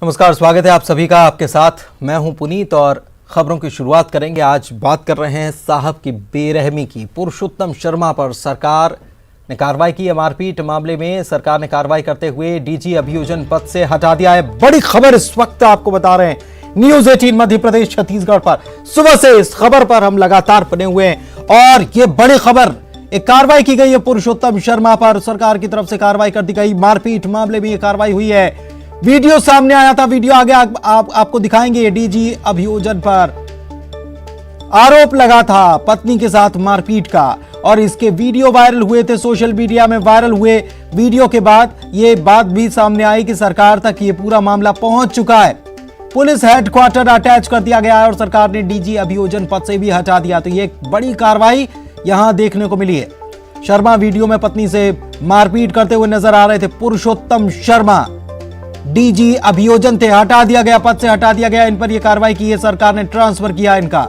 नमस्कार, स्वागत है आप सभी का। आपके साथ मैं हूं पुनीत और खबरों की शुरुआत करेंगे। आज बात कर रहे हैं साहब की बेरहमी की। पुरुषोत्तम शर्मा पर सरकार ने कार्रवाई की है। मारपीट मामले में सरकार ने कार्रवाई करते हुए डीजी अभियोजन पद से हटा दिया है। बड़ी खबर इस वक्त आपको बता रहे हैं न्यूज 18 मध्य प्रदेश छत्तीसगढ़ पर। सुबह से इस खबर पर हम लगातार बने हुए हैं और ये बड़ी खबर, एक कार्रवाई की गई है पुरुषोत्तम शर्मा पर। सरकार की तरफ से कार्रवाई कर दी गई। मारपीट मामले में यह कार्रवाई हुई है। वीडियो सामने आया था, वीडियो आगे आपको दिखाएंगे। डीजी अभियोजन पर आरोप लगा था पत्नी के साथ मारपीट का और इसके वीडियो वायरल हुए थे, सोशल मीडिया में वायरल हुए। वीडियो के बाद ये बात भी सामने आई कि सरकार तक ये पूरा मामला पहुंच चुका है। पुलिस हेडक्वार्टर अटैच कर दिया गया है और सरकार ने डीजी अभियोजन पद से भी हटा दिया। तो ये एक बड़ी कार्रवाई यहां देखने को मिली है। शर्मा वीडियो में पत्नी से मारपीट करते हुए नजर आ रहे थे। पुरुषोत्तम शर्मा डीजी अभियोजन थे, हटा दिया गया, पद से हटा दिया गया। इन पर यह कार्रवाई की है सरकार ने, ट्रांसफर किया इनका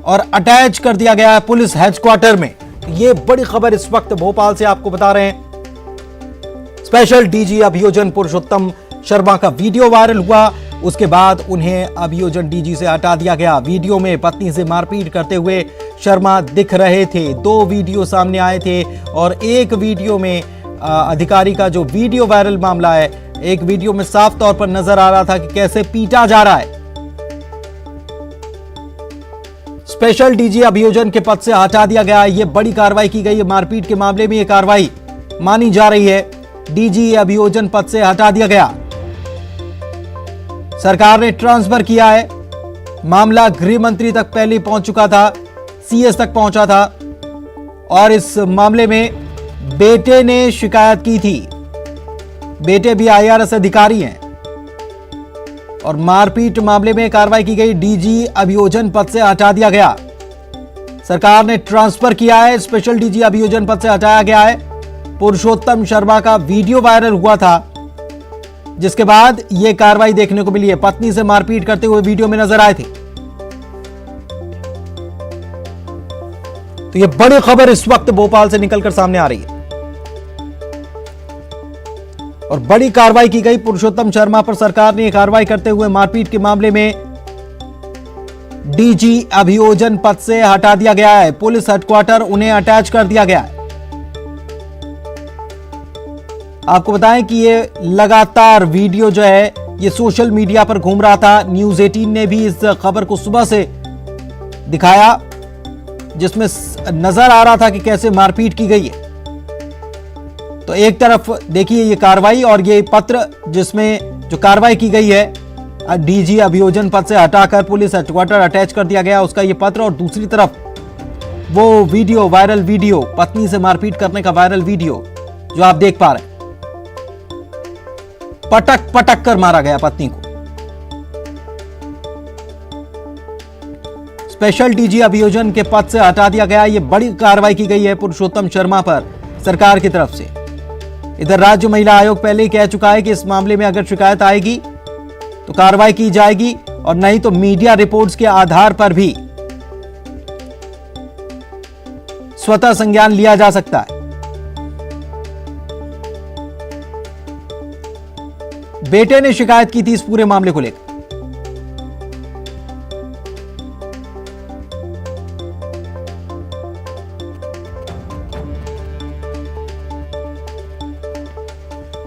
और अटैच कर दिया गया है पुलिस हेडक्वार्टर में। यह बड़ी खबर इस वक्त भोपाल से आपको बता रहे हैं। स्पेशल डीजी अभियोजन पुरुषोत्तम शर्मा का वीडियो वायरल हुआ, उसके बाद उन्हें अभियोजन डीजी से हटा दिया गया। वीडियो में पत्नी से मारपीट करते हुए शर्मा दिख रहे थे। 2 वीडियो सामने आए थे और एक वीडियो में अधिकारी का जो वीडियो वायरल मामला है, एक वीडियो में साफ तौर पर नजर आ रहा था कि कैसे पीटा जा रहा है। स्पेशल डीजी अभियोजन के पद से हटा दिया गया। यह बड़ी कार्रवाई की गई है। मारपीट के मामले में यह कार्रवाई मानी जा रही है। डीजी अभियोजन पद से हटा दिया गया। सरकार ने ट्रांसफर किया है। मामला गृह मंत्री तक पहले पहुंच चुका था, सीएस तक पहुंचा था और इस मामले में बेटे ने शिकायत की थी। बेटे भी आईआरएस अधिकारी हैं और मारपीट मामले में कार्रवाई की गई। डीजी अभियोजन पद से हटा दिया गया। सरकार ने ट्रांसफर किया है। स्पेशल डीजी अभियोजन पद से हटाया गया है। पुरुषोत्तम शर्मा का वीडियो वायरल हुआ था, जिसके बाद यह कार्रवाई देखने को मिली है। पत्नी से मारपीट करते हुए वीडियो में नजर आए थे। तो यह बड़ी खबर इस वक्त भोपाल से निकलकर सामने आ रही है और बड़ी कार्रवाई की गई। पुरुषोत्तम शर्मा पर सरकार ने कार्रवाई करते हुए मारपीट के मामले में डीजी अभियोजन पद से हटा दिया गया है। पुलिस हेडक्वार्टर उन्हें अटैच कर दिया गया है। आपको बताएं कि ये लगातार वीडियो जो है ये सोशल मीडिया पर घूम रहा था। न्यूज 18 ने भी इस खबर को सुबह से दिखाया, जिसमें नजर आ रहा था कि कैसे मारपीट की गई है। तो एक तरफ देखिए ये कार्रवाई और ये पत्र जिसमें जो कार्रवाई की गई है, डीजी अभियोजन पद से हटाकर पुलिस हेडक्वार्टर अटैच कर दिया गया, उसका ये पत्र। और दूसरी तरफ वो वीडियो, वायरल वीडियो, पत्नी से मारपीट करने का वायरल वीडियो जो आप देख पा रहे हैं। पटक पटक कर मारा गया पत्नी को। स्पेशल डीजी अभियोजन के पद से हटा दिया गया। यह बड़ी कार्रवाई की गई है पुरुषोत्तम शर्मा पर सरकार की तरफ से। इधर राज्य महिला आयोग पहले ही कह चुका है कि इस मामले में अगर शिकायत आएगी तो कार्रवाई की जाएगी और नहीं तो मीडिया रिपोर्ट्स के आधार पर भी स्वतः संज्ञान लिया जा सकता है। बेटे ने शिकायत की थी इस पूरे मामले को लेकर।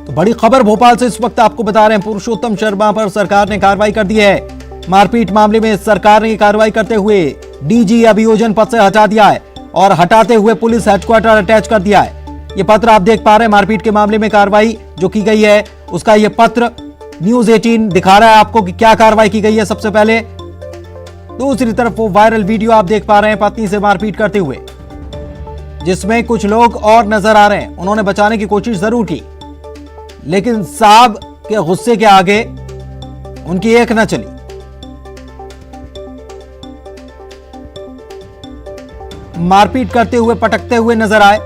बड़ी खबर भोपाल से इस वक्त आपको बता रहे हैं। पुरुषोत्तम शर्मा पर सरकार ने कार्रवाई कर दी है। मारपीट मामले में सरकार ने कार्रवाई करते हुए डीजी अभियोजन पद से हटा दिया है और हटाते हुए पुलिस हेडक्वार्टर अटैच कर दिया है। यह पत्र आप देख पा रहे हैं। मारपीट के मामले में कार्रवाई जो की गई है उसका यह पत्र न्यूज 18 दिखा रहा है आपको कि क्या कार्रवाई की गई है। सबसे पहले दूसरी तरफ वो वायरल वीडियो आप देख पा रहे हैं पत्नी से मारपीट करते हुए, जिसमें कुछ लोग और नजर आ रहे हैं। उन्होंने बचाने की कोशिश जरूर की, लेकिन साहब के गुस्से के आगे उनकी एक न चली। मारपीट करते हुए, पटकते हुए नजर आए।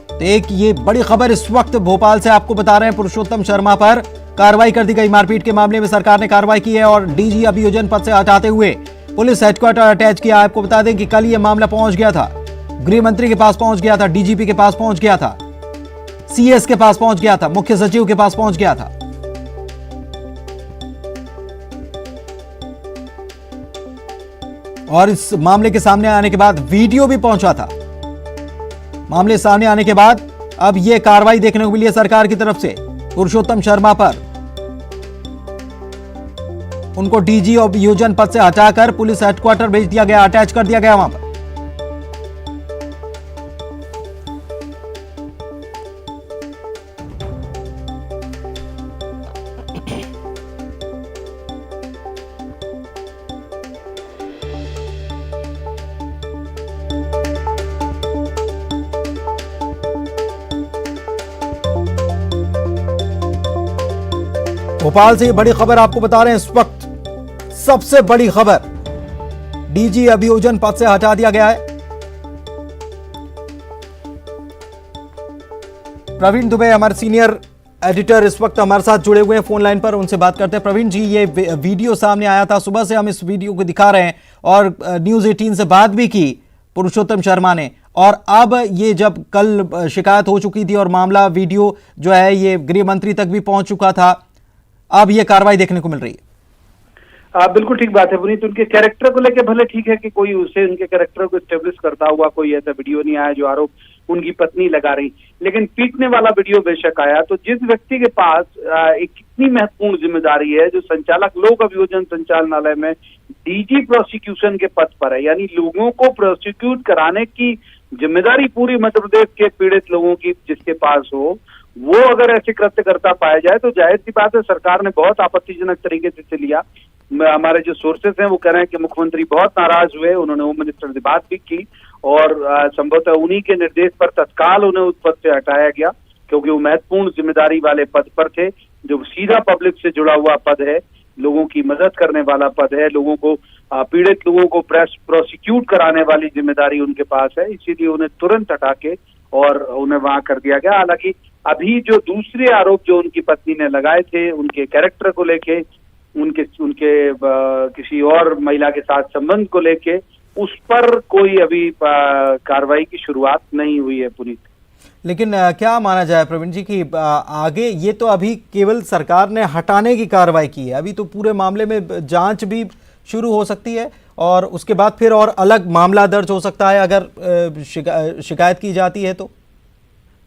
तो एक ये बड़ी खबर इस वक्त भोपाल से आपको बता रहे हैं। पुरुषोत्तम शर्मा पर कार्रवाई कर दी गई। मारपीट के मामले में सरकार ने कार्रवाई की है और डीजी अभियोजन पद से हटाते हुए पुलिस हेडक्वार्टर अटैच किया। आपको बता दें कि कल यह मामला पहुंच गया था, गृह मंत्री के पास पहुंच गया था, डीजीपी के पास पहुंच गया था सीएस के पास पहुंच गया था, मुख्य सचिव के पास पहुंच गया था। और इस मामले के सामने आने के बाद वीडियो भी पहुंचा था। मामले सामने आने के बाद अब यह कार्रवाई देखने को मिली है सरकार की तरफ से पुरुषोत्तम शर्मा पर। उनको डीजी अभियोजन पद से हटाकर पुलिस हेडक्वार्टर भेज दिया गया, अटैच कर दिया गया वहां पर। भोपाल से ये बड़ी खबर आपको बता रहे हैं इस वक्त, सबसे बड़ी खबर, डीजी अभियोजन पद से हटा दिया गया है। प्रवीण दुबे हमारे सीनियर एडिटर इस वक्त हमारे साथ जुड़े हुए हैं फोन लाइन पर, उनसे बात करते हैं। प्रवीण जी, ये वीडियो सामने आया था, सुबह से हम इस वीडियो को दिखा रहे हैं और न्यूज़ 18 से बात भी की पुरुषोत्तम शर्मा ने, और अब ये जब कल शिकायत हो चुकी थी और मामला वीडियो जो है ये गृह मंत्री तक भी पहुंच चुका था, अब ये कार्रवाई देखने को मिल रही है। बिल्कुल ठीक बात है पुनीत। उनके कैरेक्टर को लेकर भले ठीक है कि कोई उसे उनके कैरेक्टर को एस्टेब्लिश करता हुआ कोई ऐसा वीडियो नहीं आया जो आरोप उनकी पत्नी लगा रही, लेकिन पीटने वाला वीडियो बेशक आया। तो जिस व्यक्ति के पास एक कितनी महत्वपूर्ण जिम्मेदारी है, जो संचालक लोक अभियोजन संचालनालय में डीजी प्रोसिक्यूशन के पद पर है, यानी लोगों को प्रोसिक्यूट कराने की जिम्मेदारी पूरी मध्य प्रदेश के पीड़ित लोगों की जिसके पास हो, वो अगर ऐसे कृत्य करता पाया जाए तो जाहिर सी बात है सरकार ने बहुत आपत्तिजनक तरीके से लिया। हमारे जो सोर्सेस हैं वो कह रहे हैं कि मुख्यमंत्री बहुत नाराज हुए, उन्होंने होम मिनिस्टर से बात भी की और संभवतः उन्हीं के निर्देश पर तत्काल उन्हें उस पद से हटाया गया, क्योंकि वो महत्वपूर्ण जिम्मेदारी वाले पद पर थे, जो सीधा पब्लिक से जुड़ा हुआ पद है, लोगों की मदद करने वाला पद है, लोगों को पीड़ित लोगों को प्रोसिक्यूट कराने वाली जिम्मेदारी उनके पास है। इसीलिए उन्हें तुरंत हटा के और उन्हें वहां कर दिया गया। हालांकि अभी जो दूसरे आरोप जो उनकी पत्नी ने लगाए थे उनके कैरेक्टर को लेके, उनके किसी और महिला के साथ संबंध को लेके, उस पर कोई अभी कार्रवाई की शुरुआत नहीं हुई है पुनीत। लेकिन क्या माना जाए प्रवीण जी कि आगे ये तो अभी केवल सरकार ने हटाने की कार्रवाई की है, अभी तो पूरे मामले में जांच भी शुरू हो सकती है और उसके बाद फिर और अलग मामला दर्ज हो सकता है अगर शिकायत की जाती है तो।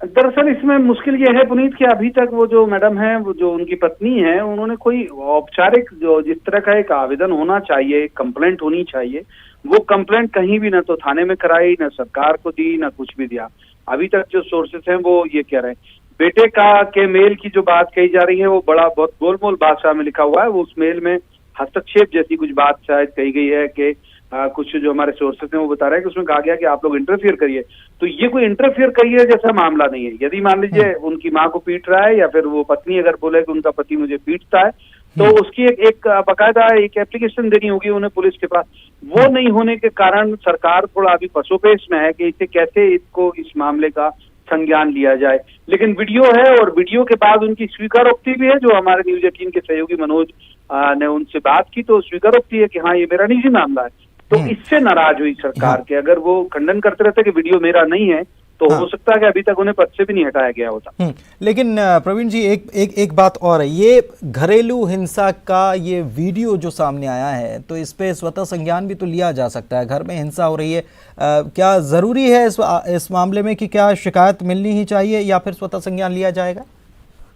दरअसल इसमें मुश्किल ये है पुनीत कि अभी तक वो जो मैडम है, वो जो उनकी पत्नी है, उन्होंने कोई औपचारिक जो जिस तरह का एक आवेदन होना चाहिए, कंप्लेंट होनी चाहिए, वो कंप्लेंट कहीं भी ना तो थाने में कराई, ना सरकार को दी, ना कुछ भी दिया। अभी तक जो सोर्सेस हैं वो ये कह रहे हैं। बेटे के मेल की जो बात कही जा रही है वो बहुत गोलमोल भाषा में लिखा हुआ है। वो उस मेल में हस्तक्षेप जैसी कुछ बात शायद कही गई है कि कुछ जो हमारे सोर्सेस हैं वो बता रहे हैं कि उसमें कहा गया कि आप लोग इंटरफियर करिए। तो ये कोई इंटरफियर करिए जैसा मामला नहीं है। यदि मान लीजिए उनकी माँ को पीट रहा है या फिर वो पत्नी अगर बोले कि उनका पति मुझे पीटता है, तो उसकी एक बाकायदा एक एप्लीकेशन देनी होगी उन्हें पुलिस के पास। वो नहीं होने के कारण सरकार थोड़ा अभी पसोपेश में है कि इसे कैसे इसको इस मामले का संज्ञान लिया जाए। लेकिन वीडियो है और वीडियो के बाद उनकी स्वीकारोक्ति भी है, जो हमारे न्यूज़ 18 के सहयोगी मनोज ने उनसे बात की तो स्वीकारोक्ति है कि हाँ ये मेरा निजी मामला है। तो इससे नाराज हुई सरकार के। अगर वो खंडन करते रहते कि वीडियो मेरा नहीं है तो हो सकता है कि अभी तक उन्हें पद से भी नहीं हटाया गया होता। लेकिन प्रवीण जी एक बात और है, ये घरेलू हिंसा का ये वीडियो जो सामने आया है तो इस पे स्वतः संज्ञान भी तो लिया जा सकता है। घर में हिंसा हो रही है, क्या जरूरी है इस मामले में कि क्या शिकायत मिलनी ही चाहिए या फिर स्वतः संज्ञान लिया जाएगा?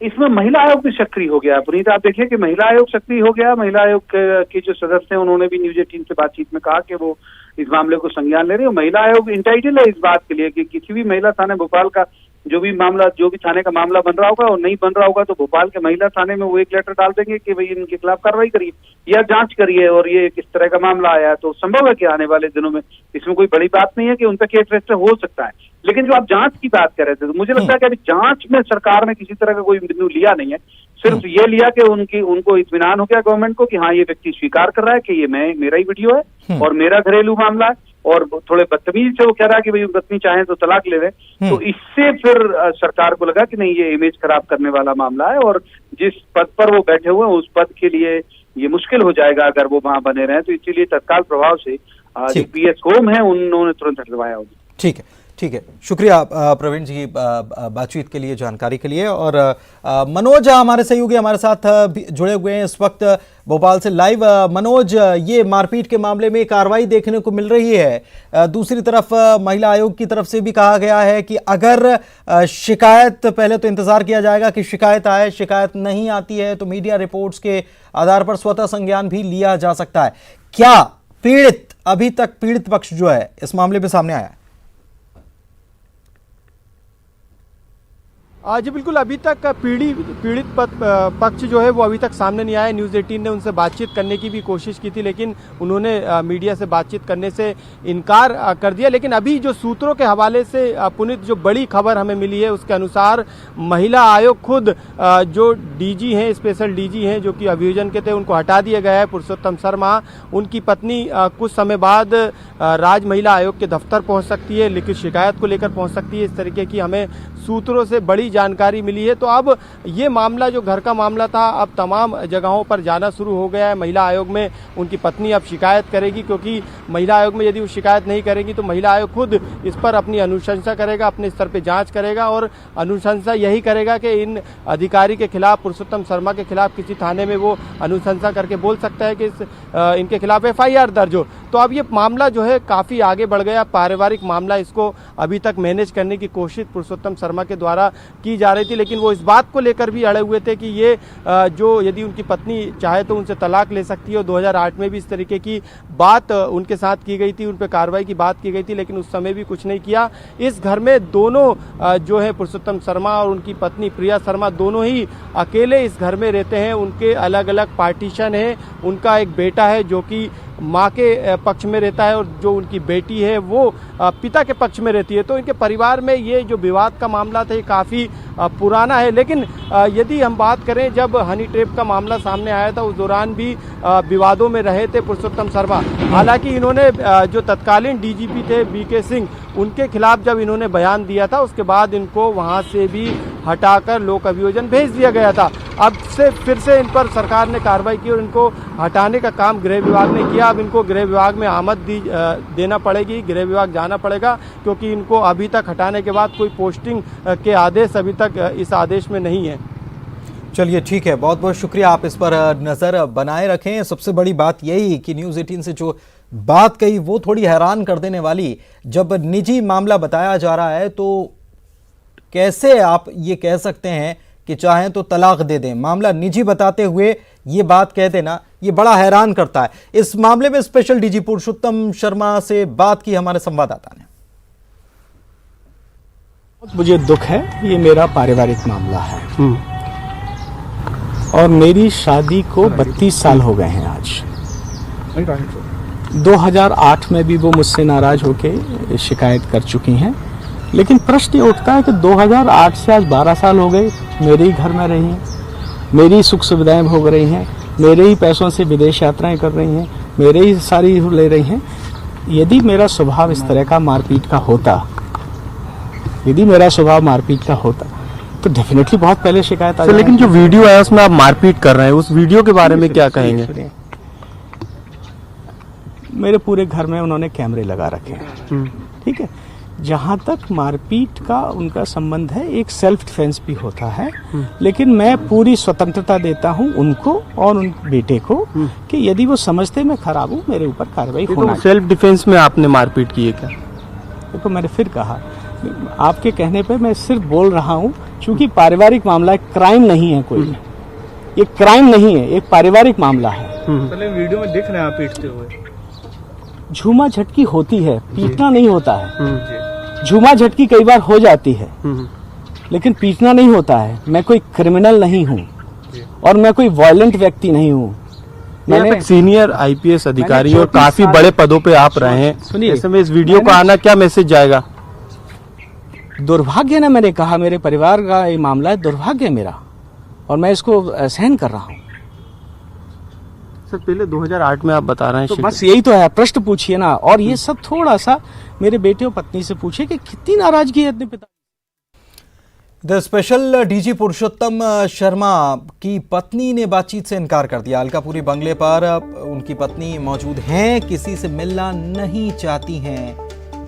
इसमें महिला आयोग भी सक्रिय हो गया पुनीत। आप देखिए कि महिला आयोग सक्रिय हो गया। महिला आयोग के जो सदस्य हैं उन्होंने भी न्यूज़ 18 से बातचीत में कहा कि वो इस मामले को संज्ञान ले रही है। महिला आयोग इंटाइटल है इस बात के लिए कि किसी भी महिला थाने भोपाल का जो भी थाने का मामला बन रहा होगा और नहीं बन रहा होगा तो भोपाल के महिला थाने में वो एक लेटर डाल देंगे कि भाई इनके खिलाफ कार्रवाई करिए या जांच करिए और ये किस तरह का मामला आया है। तो संभव है कि आने वाले दिनों में, इसमें कोई बड़ी बात नहीं है कि उन पर केस रजिस्टर हो सकता है। लेकिन जो आप जांच की बात कर रहे थे तो मुझे लगता है कि अभी जांच में सरकार ने किसी तरह का कोई बिंदु लिया नहीं है। सिर्फ ये लिया कि उनको इत्मीनान हो गया गवर्नमेंट को कि हाँ ये व्यक्ति स्वीकार कर रहा है कि ये मेरा ही वीडियो है और मेरा घरेलू मामला है, और थोड़े बदतमीज से वो कह रहा है कि भाई पत्नी चाहे तो तलाक ले ले। तो इससे फिर सरकार को लगा कि नहीं ये इमेज खराब करने वाला मामला है और जिस पद पर वो बैठे हुए हैं उस पद के लिए ये मुश्किल हो जाएगा अगर वो वहां बने रहे। तो इसीलिए तत्काल प्रभाव से जो PS होम है उन्होंने तुरंत हटवाया होगा। ठीक है, ठीक है, शुक्रिया प्रवीण जी बातचीत के लिए, जानकारी के लिए। और मनोज हमारे सहयोगी हमारे साथ जुड़े हुए हैं इस वक्त भोपाल से लाइव। मनोज, ये मारपीट के मामले में कार्रवाई देखने को मिल रही है, दूसरी तरफ महिला आयोग की तरफ से भी कहा गया है कि अगर शिकायत, पहले तो इंतजार किया जाएगा कि शिकायत आए, शिकायत नहीं आती है तो मीडिया रिपोर्ट्स के आधार पर स्वतः संज्ञान भी लिया जा सकता है। क्या अभी तक पीड़ित पक्ष जो है इस मामले में सामने आया है? जी बिल्कुल, अभी तक पीड़ित पक्ष जो है वो अभी तक सामने नहीं आया। न्यूज़ 18 ने उनसे बातचीत करने की भी कोशिश की थी, लेकिन उन्होंने मीडिया से बातचीत करने से इनकार कर दिया। लेकिन अभी जो सूत्रों के हवाले से पुनीत जो बड़ी खबर हमें मिली है उसके अनुसार महिला आयोग खुद जो डीजी हैं, स्पेशल डीजी हैं जो कि अभियोजन के थे, उनको हटा दिया गया है, पुरुषोत्तम शर्मा। उनकी पत्नी कुछ समय बाद राज्य महिला आयोग के दफ्तर पहुंच सकती है, लिखित शिकायत को लेकर पहुंच सकती है। इस तरीके की हमें सूत्रों से बड़ी जानकारी मिली है। तो अब ये मामला, जो घर का मामला था, अब तमाम जगहों पर जाना शुरू हो गया है। महिला आयोग में उनकी पत्नी अब शिकायत करेगी, क्योंकि महिला आयोग में यदि वो शिकायत नहीं करेगी तो महिला आयोग खुद इस पर अपनी अनुशंसा करेगा, अपने स्तर पर जांच करेगा और अनुशंसा यही करेगा कि इन अधिकारी के खिलाफ, पुरुषोत्तम शर्मा के खिलाफ किसी थाने में वो अनुशंसा करके बोल सकता है कि इनके खिलाफ FIR दर्ज हो। तो अब ये मामला जो है काफी आगे बढ़ गया, पारिवारिक मामला। इसको अभी तक मैनेज करने की कोशिश पुरुषोत्तम शर्मा के द्वारा की जा रही थी, लेकिन वो इस बात को लेकर भी अड़े हुए थे कि ये जो यदि उनकी पत्नी चाहे तो उनसे तलाक ले सकती है। 2008 में भी इस तरीके की बात उनके साथ की गई थी, उन पर कार्रवाई की बात की गई थी, लेकिन उस समय भी कुछ नहीं किया। इस घर में दोनों जो है पुरुषोत्तम शर्मा और उनकी पत्नी प्रिया शर्मा दोनों ही अकेले इस घर में रहते हैं। उनके अलग अलग पार्टीशन है। उनका एक बेटा है जो कि माँ के पक्ष में रहता है और जो उनकी बेटी है वो पिता के पक्ष में रहती है। तो इनके परिवार में ये जो विवाद का मामला था ये काफ़ी पुराना है। लेकिन यदि हम बात करें, जब हनी ट्रैप का मामला सामने आया था उस दौरान भी विवादों में रहे थे पुरुषोत्तम शर्मा। हालांकि इन्होंने जो तत्कालीन DGP थे BK सिंह, उनके खिलाफ जब इन्होंने बयान दिया था उसके बाद इनको वहां से भी हटाकर लोक अभियोजन भेज दिया गया था। अब से फिर से इन पर सरकार ने कार्रवाई की और इनको हटाने का काम गृह विभाग ने किया। अब इनको गृह विभाग में आमद देना पड़ेगी, गृह विभाग जाना पड़ेगा, क्योंकि इनको अभी तक हटाने के बाद कोई पोस्टिंग के आदेश अभी तक इस आदेश में नहीं है। चलिए ठीक है, बहुत बहुत शुक्रिया, आप इस पर नज़र बनाए रखें। सबसे बड़ी बात यही कि न्यूज़ 18 से जो बात कही वो थोड़ी हैरान कर देने वाली। जब निजी मामला बताया जा रहा है तो कैसे आप ये कह सकते हैं कि चाहें तो तलाक दे दें? मामला निजी बताते हुए ये बात कह देना, ये बड़ा हैरान करता है। इस मामले में स्पेशल DG पुरुषोत्तम शर्मा से बात की हमारे संवाददाता ने। मुझे दुख है, ये मेरा पारिवारिक मामला है और मेरी शादी को 32 साल हो गए हैं आज। 2008 में भी वो मुझसे नाराज होके शिकायत कर चुकी हैं, लेकिन प्रश्न ये उठता है कि 2008 से आज 12 साल हो गए, मेरे ही घर में रही हैं, मेरी सुख सुविधाएं भोग रही हैं, मेरे ही पैसों से विदेश यात्राएं कर रही हैं, मेरे ही सारी ले रही हैं। यदि मेरा स्वभाव इस तरह का मारपीट का होता, यदि मेरा स्वभाव मारपीट का होता तो डेफिनेटली बहुत पहले शिकायत आ जाती। लेकिन जो वीडियो है उसमें आप मारपीट कर रहे हैं, उस वीडियो के बारे में क्या कहेंगे? मेरे पूरे घर में उन्होंने कैमरे लगा रखे हैं, ठीक है। जहाँ तक मारपीट का उनका संबंध है, एक सेल्फ डिफेंस भी होता है, लेकिन मैं पूरी स्वतंत्रता देता हूँ उनको और उन बेटे को कि यदि वो समझते मैं खराब हूँ, मेरे ऊपर कार्रवाई होना। सेल्फ डिफेंस में आपने मारपीट की है क्या? देखो, मैंने फिर कहा, आपके कहने पे मैं सिर्फ बोल रहा हूँ, क्योंकि पारिवारिक मामला है, क्राइम नहीं है कोई, ये क्राइम नहीं है, एक पारिवारिक मामला है। चलिए, वीडियो में दिख रहे हैं आप पीटते हुए। झूमा झटकी होती है, पीटना नहीं होता है। झूमा झटकी कई बार हो जाती है, लेकिन पीटना नहीं होता है। मैं कोई क्रिमिनल नहीं हूँ और मैं कोई वायलेंट व्यक्ति नहीं हूँ। मैंने सीनियर IPS अधिकारी और काफी बड़े पदों पे आप रहे हैं, सुनिए, ऐसे में इस वीडियो का आना क्या मैसेज जाएगा? दुर्भाग्य ना, मैंने कहा मेरे परिवार का ये मामला है, दुर्भाग्य मेरा, और मैं इसको सहन कर रहा हूँ। सर, पहले 2008 में आप बता रहे हैं, तो बस यही तो है, प्रश्न पूछिए ना। और ये सब थोड़ा सा मेरे बेटे और पत्नी से पूछिए कि कितनी नाराजगी है अपने पिता। The special DG Purushottam Sharma की पत्नी ने बातचीत से इनकार कर दिया। अलकापुरी बंगले पर उनकी पत्नी मौजूद हैं, किसी से मिलना नहीं चाहती हैं।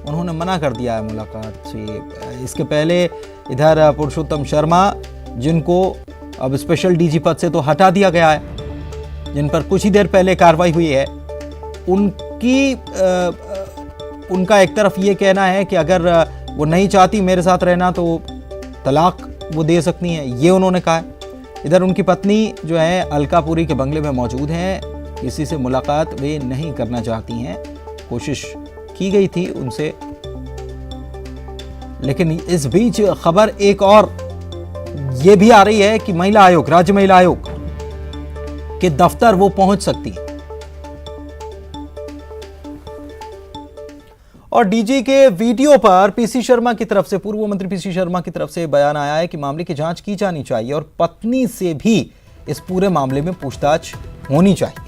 उन्होंने मना कर दिया है मुलाकात से। इसके पहले इधर पुरुषोत्तम शर्मा, जिनको अब स्पेशल डीजी पद से तो हटा दिया गया है, जिन पर कुछ ही देर पहले कार्रवाई हुई है, उनका एक तरफ ये कहना है कि अगर वो नहीं चाहती मेरे साथ रहना तो तलाक वो दे सकती हैं, ये उन्होंने कहा है। इधर उनकी पत्नी जो है अलकापुरी के बंगले में मौजूद हैं, किसी से मुलाकात वे नहीं करना चाहती हैं। कोशिश की गई थी उनसे, लेकिन इस बीच खबर एक और ये भी आ रही है कि महिला आयोग, राज्य महिला आयोग के दफ्तर वो पहुंच सकती है। और डीजी के वीडियो पर पीसी शर्मा की तरफ से, पूर्व मंत्री पीसी शर्मा की तरफ से बयान आया है कि मामले की जांच की जानी चाहिए और पत्नी से भी इस पूरे मामले में पूछताछ होनी चाहिए।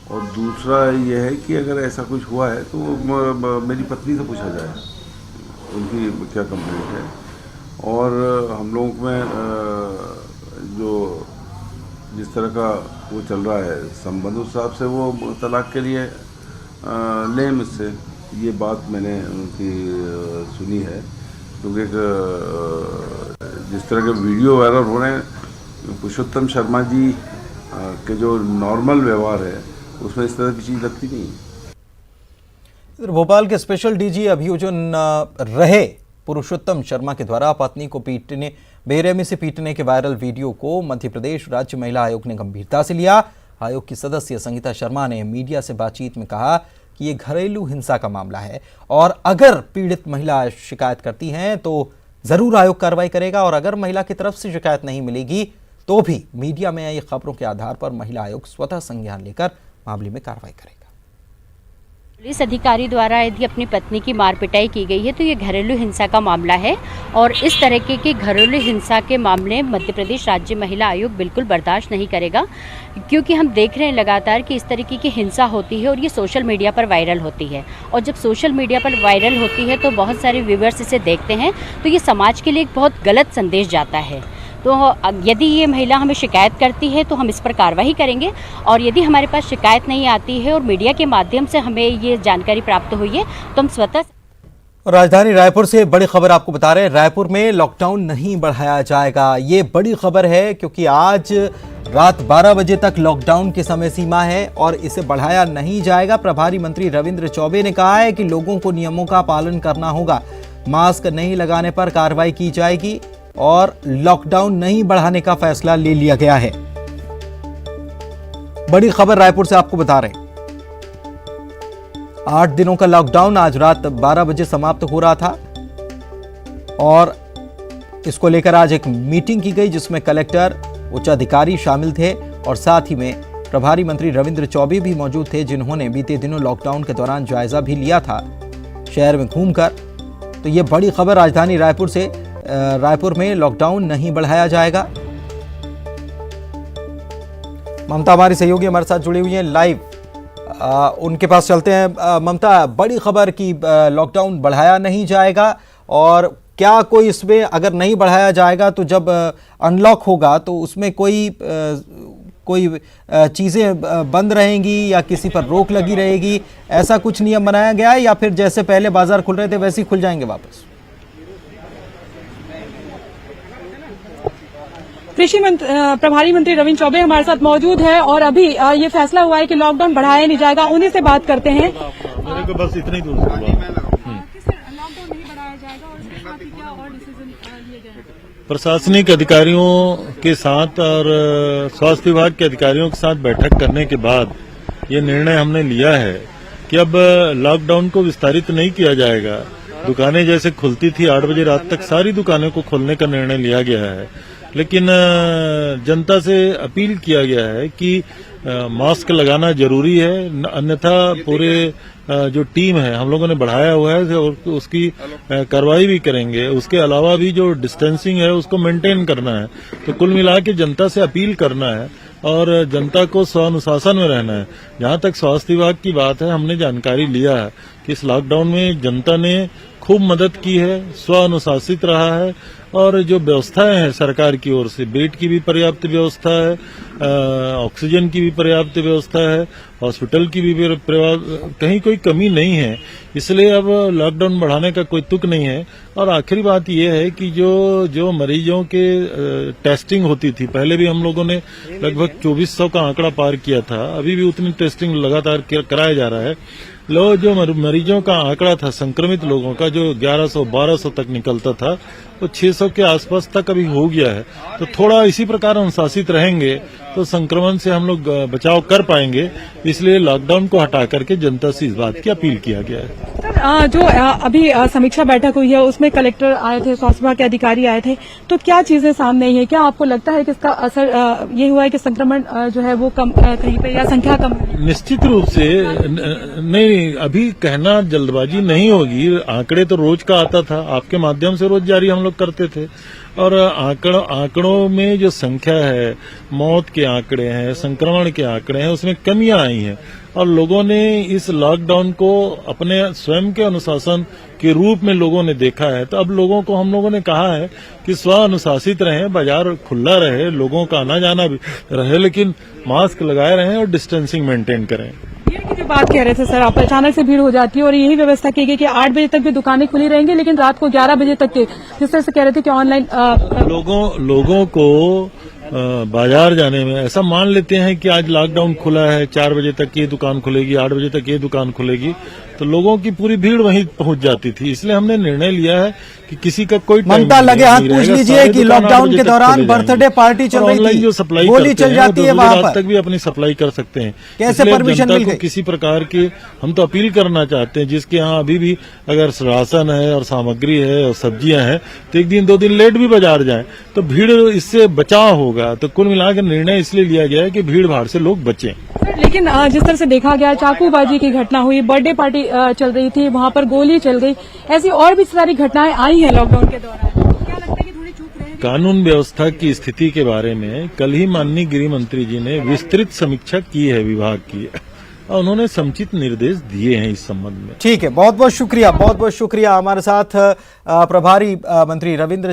और दूसरा ये है कि अगर ऐसा कुछ हुआ है तो मेरी पत्नी से पूछा जाए उनकी क्या कंप्लेंट है। और हम लोगों में जो जिस तरह का वो चल रहा है संबंध, उस हिसाब से वो तलाक के लिए लें मुझसे, ये बात मैंने उनकी सुनी है। क्योंकि जिस तरह के वीडियो वायरल हो रहे हैं, पुरुषोत्तम शर्मा जी के जो नॉर्मल व्यवहार है उसमें इस तरह की चीज़ लगती नहीं। इधर भोपाल के स्पेशल डीजी अभियोजन रहे पुरुषोत्तम शर्मा के द्वारा पत्नी को पीटने, बेरहमी से पीटने के वायरल वीडियो को मध्य प्रदेश राज्य महिला आयोग ने गंभीरता से लिया। आयोग की सदस्य संगीता शर्मा ने मीडिया से बातचीत में कहा कि ये घरेलू हिंसा का मामला है और अगर पीड़ित महिला शिकायत करती हैं तो जरूर आयोग कार्रवाई करेगा, और अगर महिला की तरफ से शिकायत नहीं मिलेगी तो भी मीडिया में आई खबरों के आधार पर महिला आयोग स्वतः संज्ञान लेकर मामले में कार्रवाई करेगा। पुलिस अधिकारी द्वारा यदि अपनी पत्नी की मार पिटाई की गई है तो ये घरेलू हिंसा का मामला है, और इस तरह के घरेलू हिंसा के मामले मध्य प्रदेश राज्य महिला आयोग बिल्कुल बर्दाश्त नहीं करेगा। क्योंकि हम देख रहे हैं लगातार कि इस तरीके की हिंसा होती है और ये सोशल मीडिया पर वायरल होती है, और जब सोशल मीडिया पर वायरल होती है तो बहुत सारे व्यूअर्स इसे देखते हैं, तो ये समाज के लिए एक बहुत गलत संदेश जाता है। तो यदि ये महिला हमें शिकायत करती है तो हम इस पर कार्रवाई करेंगे, और यदि हमारे पास शिकायत नहीं आती है और मीडिया के माध्यम से हमें ये जानकारी प्राप्त हुई है तो हम स्वतः। राजधानी रायपुर से बड़ी खबर आपको बता रहे हैं, रायपुर में लॉकडाउन नहीं बढ़ाया जाएगा। ये बड़ी खबर है क्योंकि आज रात 12 बजे तक लॉकडाउन की समय सीमा है और इसे बढ़ाया नहीं जाएगा। प्रभारी मंत्री रविंद्र चौबे ने कहा है कि लोगों को नियमों का पालन करना होगा, मास्क नहीं लगाने पर कार्रवाई की जाएगी और लॉकडाउन नहीं बढ़ाने का फैसला ले लिया गया है। बड़ी खबर रायपुर से आपको बता रहे हैं, 8 दिनों का लॉकडाउन आज रात 12 बजे समाप्त हो रहा था और इसको लेकर आज एक मीटिंग की गई जिसमें कलेक्टर, उच्च अधिकारी शामिल थे और साथ ही में प्रभारी मंत्री रविंद्र चौबे भी मौजूद थे, जिन्होंने बीते दिनों लॉकडाउन के दौरान जायजा भी लिया था शहर में घूमकर। तो ये बड़ी खबर राजधानी रायपुर से, रायपुर में लॉकडाउन नहीं बढ़ाया जाएगा। ममता हमारी सहयोगी हमारे साथ जुड़ी हुई हैं लाइव, उनके पास चलते हैं। ममता, बड़ी खबर कि लॉकडाउन बढ़ाया नहीं जाएगा, और क्या कोई इसमें अगर नहीं बढ़ाया जाएगा तो जब अनलॉक होगा तो उसमें कोई चीज़ें बंद रहेंगी या किसी पर रोक लगी रहेगी, ऐसा कुछ नियम बनाया गया है या फिर जैसे पहले बाजार खुल रहे थे वैसे ही खुल जाएंगे वापस? कृषि प्रभारी मंत्री रविंद्र चौबे हमारे साथ मौजूद है और अभी ये फैसला हुआ है कि लॉकडाउन बढ़ाया नहीं जाएगा, उन्हीं से बात करते हैं। मेरे को बस इतना ही दूर से लॉकडाउन नहीं बढ़ाया जाएगा और इसके साथ ही क्या और डिसीजन लिए गए? प्रशासनिक अधिकारियों के साथ और स्वास्थ्य विभाग के अधिकारियों के साथ बैठक करने के बाद ये निर्णय हमने लिया है कि अब लॉकडाउन को विस्तारित नहीं किया जाएगा। दुकानें जैसे खुलती थी 8 बजे रात तक, सारी दुकानों को खोलने का निर्णय लिया गया है, लेकिन जनता से अपील किया गया है कि मास्क लगाना जरूरी है, अन्यथा पूरे जो टीम है हम लोगों ने बढ़ाया हुआ है और उसकी कार्रवाई भी करेंगे। उसके अलावा भी जो डिस्टेंसिंग है उसको मेंटेन करना है। तो कुल मिला के जनता से अपील करना है और जनता को स्वानुशासन में रहना है। जहां तक स्वास्थ्य विभाग की बात है, हमने जानकारी लिया है कि इस लॉकडाउन में जनता ने खूब मदद की है, स्व अनुशासित रहा है और जो व्यवस्थाएं हैं सरकार की ओर से, बेड की भी पर्याप्त व्यवस्था है, ऑक्सीजन की भी पर्याप्त व्यवस्था है, हॉस्पिटल की भी कहीं कोई कमी नहीं है। इसलिए अब लॉकडाउन बढ़ाने का कोई तुक नहीं है। और आखिरी बात यह है कि जो मरीजों के टेस्टिंग होती थी, पहले भी हम लोगों ने लगभग 2400 का आंकड़ा पार किया था, अभी भी उतनी टेस्टिंग लगातार कराया जा रहा है। जो मरीजों का आंकड़ा था संक्रमित लोगों का, जो 1100-1200 तक निकलता था, वो 600 के आसपास तक अभी हो गया है। तो थोड़ा इसी प्रकार अनुशासित रहेंगे तो संक्रमण से हम लोग बचाव कर पाएंगे। इसलिए लॉकडाउन को हटा करके जनता से इस बात की अपील किया गया है। सर, जो अभी समीक्षा बैठक हुई है उसमें कलेक्टर आए थे, स्वास्थ्य विभाग के अधिकारी आए थे, तो क्या चीजें सामने आई है? क्या आपको लगता है कि इसका असर ये हुआ है कि संक्रमण जो है वो कम कहीं पे या संख्या कम? निश्चित रूप से नहीं, अभी कहना जल्दबाजी नहीं होगी। आंकड़े तो रोज का आता था, आपके माध्यम से रोज जारी हम लोग करते थे। और आंकड़ों में जो संख्या है, मौत के आंकड़े हैं, संक्रमण के आंकड़े हैं, उसमें कमियां आई हैं। और लोगों ने इस लॉकडाउन को अपने स्वयं के अनुशासन के रूप में लोगों ने देखा है। तो अब लोगों को हम लोगों ने कहा है कि स्व अनुशासित रहें, बाजार खुला रहे, लोगों का आना जाना भी रहे, लेकिन मास्क लगाए रहें और डिस्टेंसिंग मेंटेन करें। ये बात कह रहे थे सर, आप अचानक से भीड़ हो जाती है और यही व्यवस्था की गई कि 8 बजे तक भी दुकानें खुली रहेंगी, लेकिन रात को 11 बजे तक के, जिस तरह से कह रहे थे कि ऑनलाइन लोगों को बाजार जाने में ऐसा मान लेते हैं कि आज लॉकडाउन खुला है, 4 बजे तक ये दुकान खुलेगी, 8 बजे तक ये दुकान खुलेगी, तो लोगों की पूरी भीड़ वहीं पहुंच जाती थी। इसलिए हमने निर्णय लिया है कि किसी का कोई ममता लगे हाथ पूछ लीजिए कि लॉकडाउन के दौरान बर्थडे पार्टी चल रही थी, जो सप्लाई गोली चल जाती है, वहां पर तक भी अपनी सप्लाई कर सकते हैं। कैसे परमिशन मिल गई? किसी प्रकार की हम तो अपील करना चाहते हैं, जिसके यहाँ अभी भी अगर राशन है और सामग्री है और सब्जियां हैं, तो 1 दिन 2 दिन लेट भी बाजार जाए तो भीड़ इससे बचाव होगा। तो कुल मिलाकर निर्णय इसलिए लिया गया है कि भीड़ भाड़ से लोग बचें। लेकिन जिस तरह से देखा गया, चाकूबाजी की घटना हुई, बर्थडे पार्टी चल रही थी, वहां पर गोली चल गई, ऐसी और भी सारी घटनाएं आई हैं लॉकडाउन के दौरान। क्या लगता है कि थोड़ी चूक रहे? कानून व्यवस्था की स्थिति के बारे में कल ही माननीय गृह मंत्री जी ने विस्तृत समीक्षा की है विभाग की, और उन्होंने समुचित निर्देश दिए हैं इस संबंध में। ठीक है, बहुत बहुत शुक्रिया, बहुत बहुत शुक्रिया। हमारे साथ प्रभारी मंत्री रविंद्र